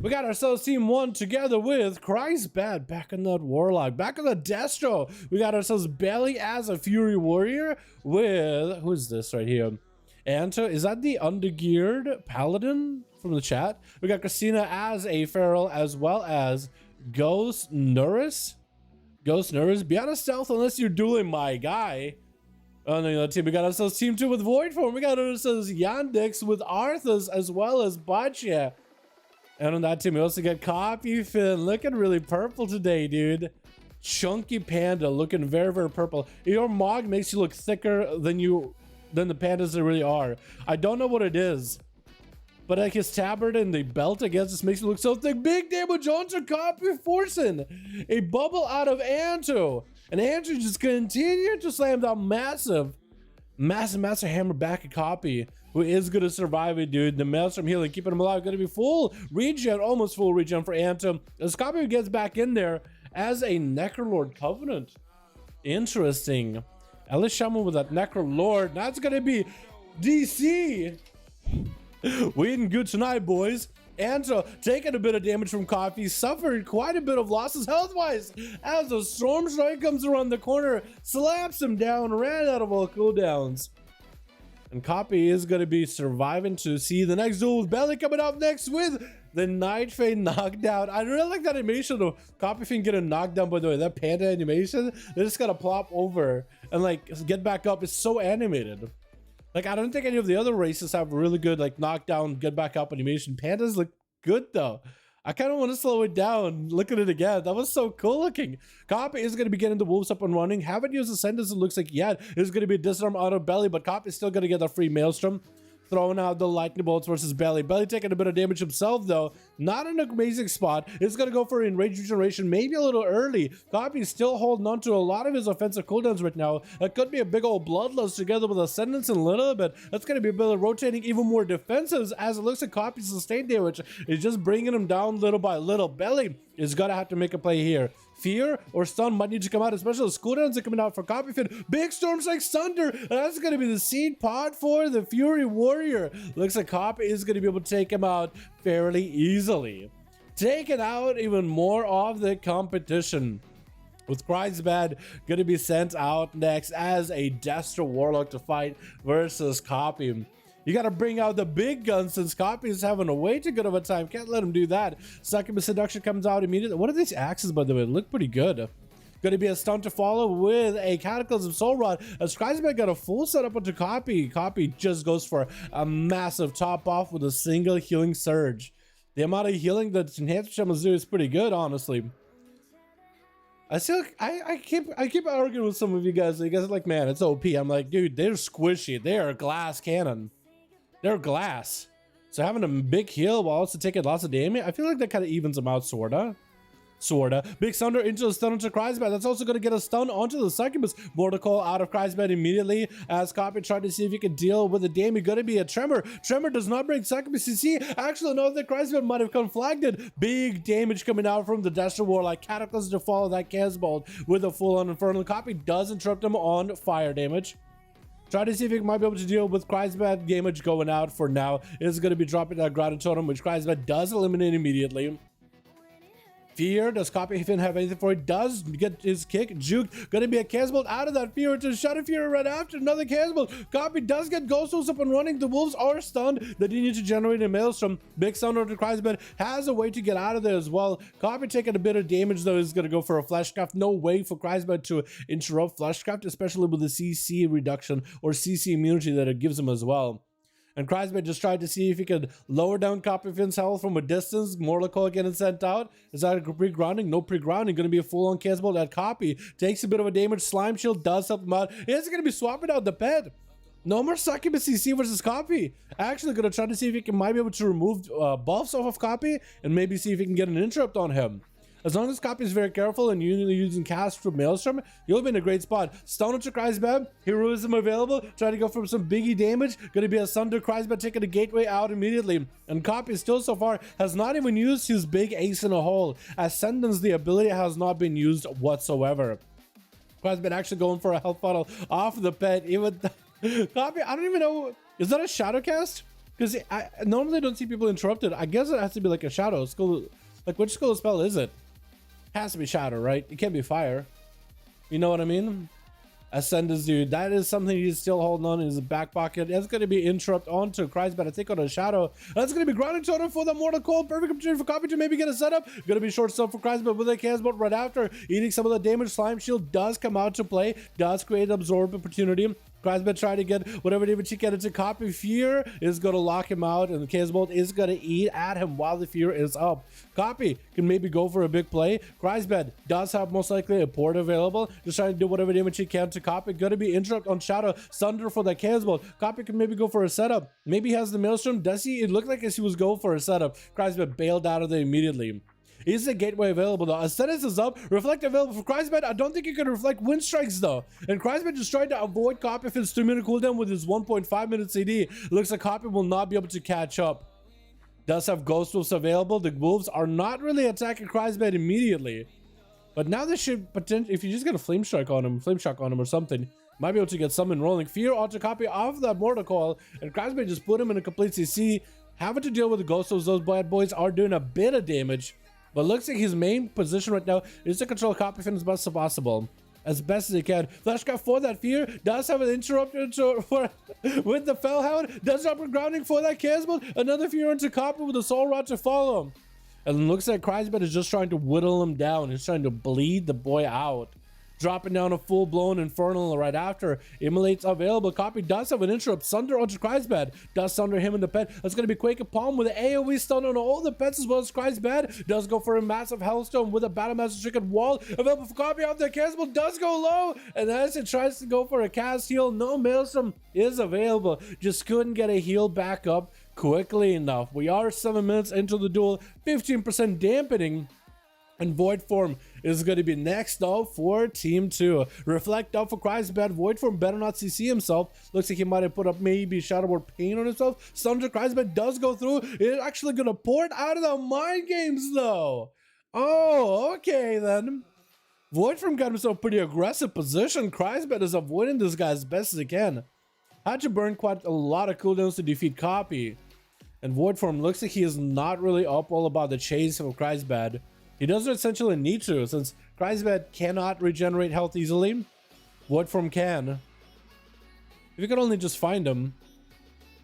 We got ourselves team 1 together with Christbad back in that Warlock, back in the Destro. We got ourselves Belly as a Fury Warrior with, who's this right here? Anto, is that the undergeared Paladin from the chat? We got Christina as a Feral, as well as Ghost Nuris. Ghost Nuris, be out of stealth unless you're dueling my guy. On the other team, we got ourselves team 2 with Void Form. We got ourselves Yandex with Arthas, as well as Baccia. And on that team, we also got Copy Finn, looking really purple today, dude. Chunky Panda, looking very, very purple. Your Mog makes you look thicker than the pandas that really are. I don't know what it is, but like his tabard and the belt, I guess, just makes you look so thick. Big damage onto Copy forcing a bubble out of Anto. And Anto just continued to slam that massive hammer back at Copy, who is going to survive it, dude. The Maelstrom healing, keeping him alive, going to be full regen, almost full regen for Anto. As Copy gets back in there as a Necrolord Covenant. Interesting. Ellis Shaman with that Necrolord. That's going to be DC. We eating good tonight, boys. Anto taking a bit of damage from Coffee, suffered quite a bit of losses health-wise as the Storm Strike comes around the corner, slaps him down, ran out of all cooldowns. And Copy is going to be surviving to see the next duel with Belly coming up next with the Night Fane knockdown. I really like that animation of Copy Fane getting knocked down, by the way. That panda animation, they just got to plop over and like get back up. It's so animated. Like, I don't think any of the other races have really good, like, knockdown, get back up animation. Pandas look good, though. I kind of want to slow it down. Look at it again. That was so cool looking. Copy is going to be getting the wolves up and running. Haven't used Ascendance, it looks like yet. It's going to be a disarm out of Belly, but Copy is still going to get the free Maelstrom. Throwing out the lightning bolts versus Belly. Belly taking a bit of damage himself, though. Not an amazing spot. It's going to go for enraged regeneration, maybe a little early. Copy still holding on to a lot of his offensive cooldowns right now. It could be a big old bloodlust together with Ascendance in a little bit. That's going to be a bit of rotating even more defensives as it looks like Copy's sustained damage is just bringing him down little by little. Belly is going to have to make a play here. Fear or Stun might need to come out, especially the cooldowns are coming out for Copy Finn. Big Storms like Thunder. That's going to be the seed pod for the Fury Warrior. Looks like Copy is going to be able to take him out fairly easily. Taking out even more of the competition. With Christbad going to be sent out next as a Destro Warlock to fight versus Copy. You got to bring out the big guns since Copy is having a way too good of a time. Can't let him do that. Succubus Seduction comes out immediately. What are these axes, by the way? They look pretty good. Going to be a stun to follow with a Cataclysm Soul Rod. As Christbad got a full setup onto Copy. Copy just goes for a massive top off with a single healing surge. The amount of healing that Enhanced Shamans do is pretty good, honestly. I keep arguing with some of you guys. You guys are like, man, it's OP. I'm like, dude, they're squishy. They are a glass cannon. They're glass. So having a big heal while also taking lots of damage, I feel like that kind of evens them out, sorta. Big Thunder into the stun onto Christbad. That's also going to get a stun onto the Succubus. Mortal out of Christbad immediately as Copy tried to see if he could deal with the damage. Going to be a Tremor. Tremor does not break Succubus CC. Actually, no, the Christbad might have conflicted. Big damage coming out from the Destro Warlock. Cataclysm to follow that Casbolt with a full-on Infernal. Copy does interrupt him on fire damage. Try to see if he might be able to deal with Christbad damage going out for now. It's going to be dropping that Grounded Totem, which Christbad does eliminate immediately. Fear, does Copy Finn have anything for it? Does get his kick juked. Gonna be a Casbolt out of that Fear to Shadow Fury right after another Casbolt. Copy does get Ghost Wolves up and running. The Wolves are stunned. They do need to generate a Maelstrom. Big Thunder to Christbad has a way to get out of there as well. Copy taking a bit of damage though is gonna go for a Fleshcraft. No way for Christbad to interrupt Fleshcraft, especially with the CC reduction or CC immunity that it gives him as well. And Christbad just tried to see if he could lower down Copy Finn's health from a distance. Mortal getting sent out. Is that a pre-grounding? No pre-grounding. Going to be a full-on Casbolt at Copy. Takes a bit of a damage. Slime Shield does help him out. He's going to be swapping out the pet. No more Succubus CC versus Copy. Actually going to try to see if he might be able to remove buffs off of Copy and maybe see if he can get an interrupt on him. As long as Copy is very careful and using cast for Maelstrom, you'll be in a great spot. Stun to Christbad, Heroism available, try to go for some biggie damage. Gonna be a Stun to Christbad, taking the gateway out immediately. And Copy still so far has not even used his big ace in a hole. Ascendance, the ability has not been used whatsoever. Christbad actually going for a health bottle off the pet. Even Copy, I don't even know, is that a shadow cast? Because I normally don't see people interrupted. I guess it has to be like a shadow skill. Like, which skill spell is it? Has to be shadow, right? It can't be fire. You know what I mean? Ascendus, dude. That is something he's still holding on in his back pocket. That's going to be interrupt onto Kreisbad. I think on a shadow. That's going to be grounding totem for the Mortal Cold. Perfect opportunity for Copy to maybe get a setup. Going to be short stuff for Kreisbad with a Casbolt right after. Eating some of the damage. Slime Shield does come out to play. Does create an absorb opportunity. Kreisbad trying to get whatever damage he can into Copy. Fear is going to lock him out, and the Casbolt is going to eat at him while the Fear is up. Copy can maybe go for a big play. Kreisbad does have most likely a port available. Just trying to do whatever damage he can to Copy. Going to be interrupt on Shadow. Thunder for the Casbolt. Copy can maybe go for a setup. Maybe he has the Maelstrom. Does he? It looked like he was going for a setup. Kreisbad bailed out of there immediately. Is the gateway available though? Ascendus is up. Reflect available for Kreisbad. I don't think you can reflect wind strikes though. And Kreisbad just tried to avoid Copy if it's 2-minute cooldown with his 1.5 minute CD. Looks like Copy will not be able to catch up. Does have Ghost Wolves available. The Wolves are not really attacking Kreisbad immediately. But now they should potentially, if you just get a Flame Shock on him or something, might be able to get something rolling. Fear auto copy off that Mortal Coil, and Kreisbad just put him in a complete CC. Having to deal with the Ghost Wolves. Those bad boys are doing a bit of damage. But looks like his main position right now is to control Copy as best as possible. As best as he can. Flashcraft for that Fear. Does have an interrupter with the Fellhound. Does upper grounding for that Casbolt. Another Fear into Copy with a Soul Rod to follow him. And looks like Kreisbad is just trying to whittle him down. He's trying to bleed the boy out. Dropping down a full-blown Infernal right after. Immolate's available. Copy does have an interrupt. Sunder onto Kreisbad. Does Sunder him in the pet. That's going to be Quake of Palm with an AoE stun on all the pets as well as Kreisbad. Does go for a massive Hellstone with a Battle Master Chicken Wall. Available for Copy off there. Casbolt does go low. And as it tries to go for a cast heal, no Maelstrom is available. Just couldn't get a heal back up quickly enough. We are 7 minutes into the duel. 15% dampening. And Void Form is going to be next up for Team 2. Reflect up for Kreisbad. Void Form better not CC himself. Looks like he might have put up maybe Shadow Word Pain on himself. Thunder Kreisbad does go through. It's actually going to port out of the mind games though. Oh, okay then. Void Form got himself a pretty aggressive position. Kreisbad is avoiding this guy as best as he can. Had to burn quite a lot of cooldowns to defeat Copy. And Void Form looks like he is not really up all about the chase of Kreisbad. He doesn't essentially need to, since Kreisbad cannot regenerate health easily. Void Form can. If you could only just find him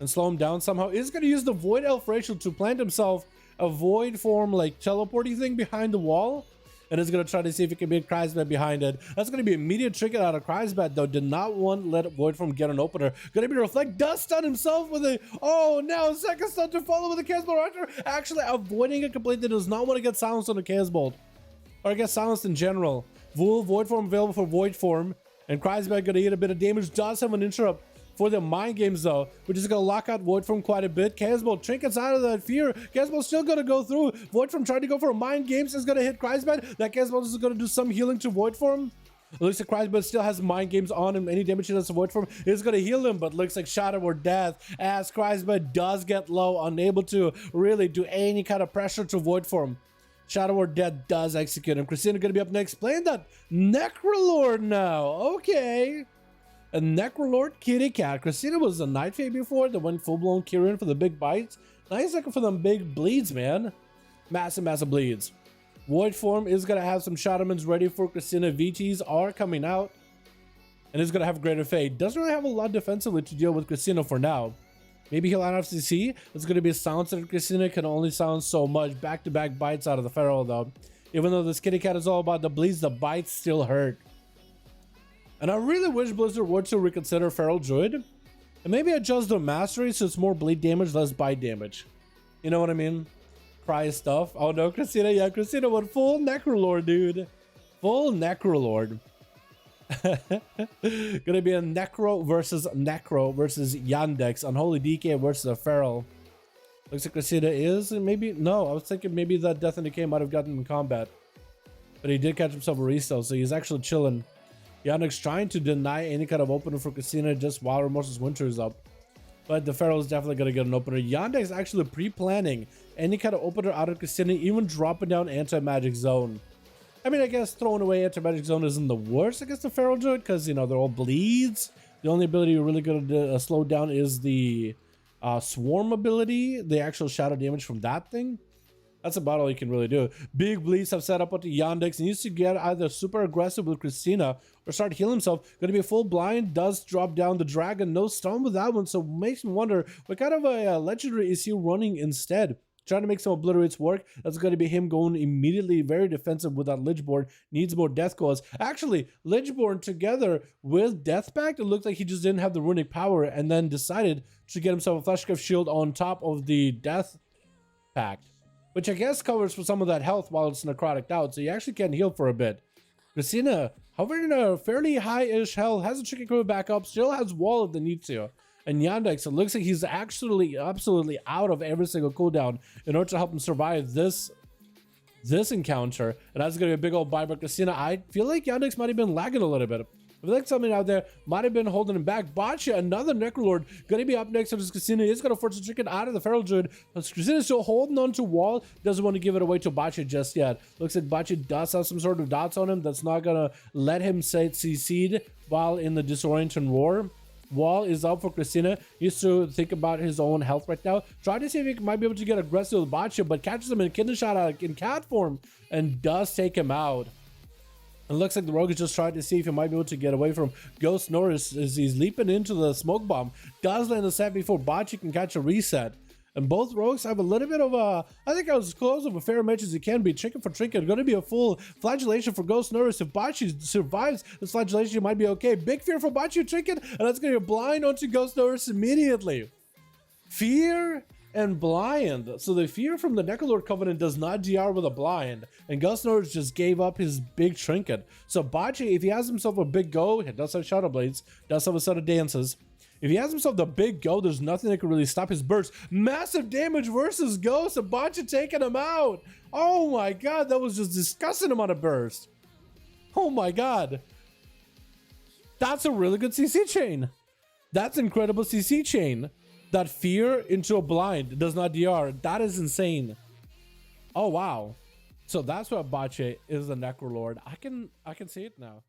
and slow him down somehow, he's going to use the Void Elf Racial to plant himself a Void Form like teleporting thing behind the wall. And is going to try to see if he can beat Kreisbad behind it. That's going to be immediate trigger out of Kreisbad though. Did not want to let Void Form get an opener. Going to be Reflect. Does stun himself with a, oh now second stun to follow with a Casbolt Archer. Actually avoiding a completely. Does not want to get silenced on a Casbolt. Or get silenced in general. Void Form available for Void Form. And Kreisbad going to get a bit of damage. Does have an interrupt for the mind games though, which is going to lock out Void Form quite a bit. Casbolt trinkets out of that Fear. Casbolt still going to go through. Void Form trying to go for a mind games is going to hit Kreisbad. That Casbolt is going to do some healing to Void Form. It looks like Kreisbad still has mind games on him. Any damage he does to Void Form is going to heal him, but looks like Shadow or Death as Kreisbad does get low, unable to really do any kind of pressure to Void Form. Shadow or Death does execute him. Christina going to be up next playing that Necrolord now. Okay. A Necrolord Kitty Cat. Christina was a Night Fae before that went full-blown Kyrian for the big bites. Nice looking for them big bleeds, man. Massive bleeds. Void Form is going to have some Shadowmans ready for Christina. VTs are coming out. And is going to have Greater Fate. Doesn't really have a lot defensively to deal with Christina for now. Maybe he'll out FCC. It's going to be a silence that Christina can only silence so much. Back-to-back bites out of the Feral though. Even though this Kitty Cat is all about the bleeds, the bites still hurt. And I really wish Blizzard were to reconsider Feral Druid and maybe adjust the mastery so it's more bleed damage, less bite damage. You know what I mean? Cry stuff. Oh no, Christina. Yeah, Christina went full Necrolord, dude. Full Necrolord. Gonna be a Necro versus Yandex. Unholy DK versus a Feral. Looks like Christina is, maybe, no, I was thinking maybe that Death and Decay might have gotten him in combat. But he did catch himself a resell, so he's actually chilling. Yandex trying to deny any kind of opener for Christina just while Remorseless Winter is up. But the Feral is definitely going to get an opener. Yandex actually pre-planning any kind of opener out of Christina, even dropping down Anti-Magic Zone. I mean, I guess throwing away Anti-Magic Zone isn't the worst against the Feral Druid, because, you know, they're all bleeds. The only ability you're really going to slow down is the swarm ability, the actual shadow damage from that thing. That's about all you can really do. Big Bleeds have set up onto Yandex and needs to get either super aggressive with Christina or start healing himself. Going to be a full blind, does drop down the dragon, no stun with that one, so makes me wonder what kind of a legendary is he running instead. Trying to make some obliterates work. That's going to be him going immediately very defensive with that Lichborn. Needs more death cause. Actually, Lichborn together with Death Pact, it looked like he just didn't have the runic power and then decided to get himself a Fleshcraft shield on top of the Death Pact, which I guess covers for some of that health while it's necrotic out, so you actually can heal for a bit. Christina, however, in a fairly high-ish health, has a chicken coming back up, still has wall if they need to. And Yandex, it looks like he's actually absolutely out of every single cooldown in order to help him survive this encounter. And that's going to be a big old bye by Christina. I feel like Yandex might have been lagging a little bit. I feel like something out there might have been holding him back. Bocce, another Necrolord, going to be up next to Christina. He's going to force the chicken out of the Feral Druid. Christina's still holding on to wall. Doesn't want to give it away to Bocce just yet. Looks like Bocce does have some sort of dots on him. That's not going to let him succeed while in the Disorienting Roar. Wall is up for Christina. He needs to think about his own health right now. Try to see if he might be able to get aggressive with Bocce, but catches him in kidney shot out in cat form and does take him out. It looks like the rogue is just trying to see if he might be able to get away from Ghost Norris as he's leaping into the smoke bomb. Does land a set before Bocce can catch a reset. And both rogues have a little bit of a, I think I was as close of a fair match as it can be. Trinket for trinket. Going to be a full flagellation for Ghost Norris. If Bocce survives this flagellation, it might be okay. Big fear for Bocce trinket, and that's going to be blind onto Ghost Norris immediately. Fear and blind. So the fear from the Necrolord Covenant does not DR with a blind, and Ghost Norris just gave up his big trinket. So Bocce, if he has himself a big go, he does have Shadow Blades, does have a set of dances. If he has himself the big go, there's nothing that can really stop his burst. Massive damage versus Ghost, and Bocce taking him out. Oh my god, that was just disgusting amount of burst. Oh my god. That's a really good CC chain. That's incredible CC chain. That fear into a blind does not DR. That is insane. Oh wow. So that's what Bocce is, the Necrolord. I can see it now.